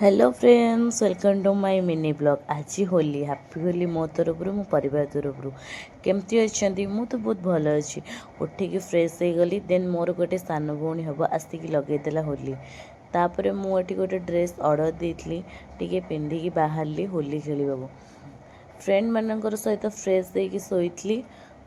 Hello friends, welcome to my mini blog. आज Holi, happy Holi मो तरफ मो परिवार तरफ केमती अच्छा। मु तो बहुत भल अच्छी। उठिकी फ्रेश हो गली। देन मोर गोटे सान भौणी हम आसिक लगेदेला होली। तापर मुझे गोटे ड्रेस ऑर्डर देती टी पिंधिकी बाहरली होली खेल फ्रेंड मानकर सहित फ्रेश होगी शोली।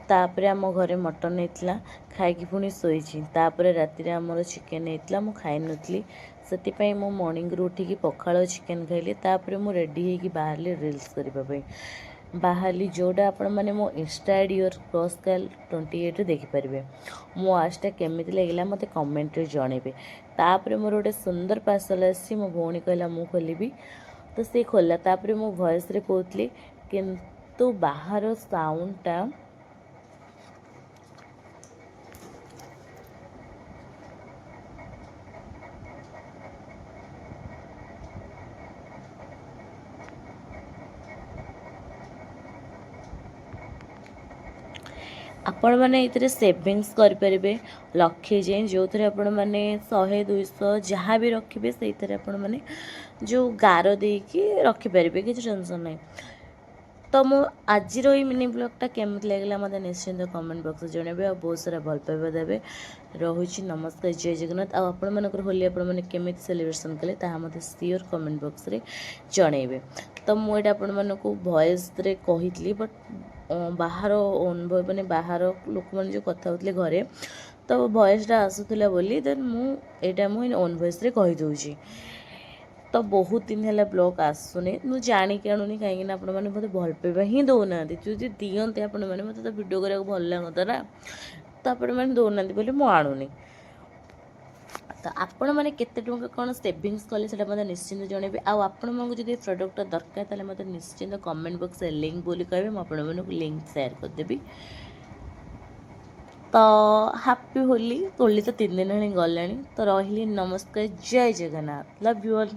तापर आम घरे मटन होता खाई पुणी शोची। राति आमर चिकेन होता मु खाई नी से मो मॉर्निंग रू उठिकी पखाल चिकेन खाइली। तापर मु रेडी होगी बाहरली रील्स करने बाहरली जोटा आपण मैंने मो इंस्टा आईडी और क्रॉस कैल 28 देखिपारे। मो आजटा केमी लगे मत कमेंट जनइबे। तापर मोर गोटे सुंदर पार्सल आसी मो भौणी कहला मु खोलि तो सी खोला। तापर मो भॉइस रे कहती किंतु बाहर साउंडटा आपण मैंने ये सेविंग्स करें लक्षे जाए जो थे आपण मैंने 100 200 जहाँ भी रखिए से आपण मैंने जो गार देकी रखिपारे किसी टेंशन ना। तो मो आज मिनी ब्लॉगटा केमती लगे मत निश्चिंत कमेंट बॉक्स में जनइबे आ बहुत सारा भल पाइबा देवे। रहुची नमस्कार, जय जगन्नाथ। आपण मानकर होली आपण मैंने केमिति सेलिब्रेशन कले ताहा मते सियोर कमेंट बॉक्स रे जनइबे। तो मुझे आपण मानक वॉइस रे कहितली बट बाहर ओन मैंने बाहर लोक मैंने जो कथा होतले घरे तो वॉइसटा आसूला बोली देन मुझे ओन वॉइस रे कहि दउची। तो बहुत दिन है ब्लॉग आसुनी मुझे जाणिक आणुनी कहीं आपण मैंने मत भल पाइबा ही दौना जो दिखते आपण मैंने मत तो भिडियो करा भल लगता ना। तो आपण मैंने दौना बोली मु आणुनी। तो आपण मैंने केते टଙ୍କା कौन सेविंग्स कले से मतलब निश्चिंत जनइबे। आपण मानक जब प्रोडक्ट दरकार ताले मत निश्चिंत कमेंट बॉक्स रे लिंक बोली कहबे मु आपण मानक लिंक शेयर कर देबी। तो हैप्पी होली। होली तो 3 दिन गलानी। तो रही नमस्कार, जय जगन्नाथ, लव यू ऑल।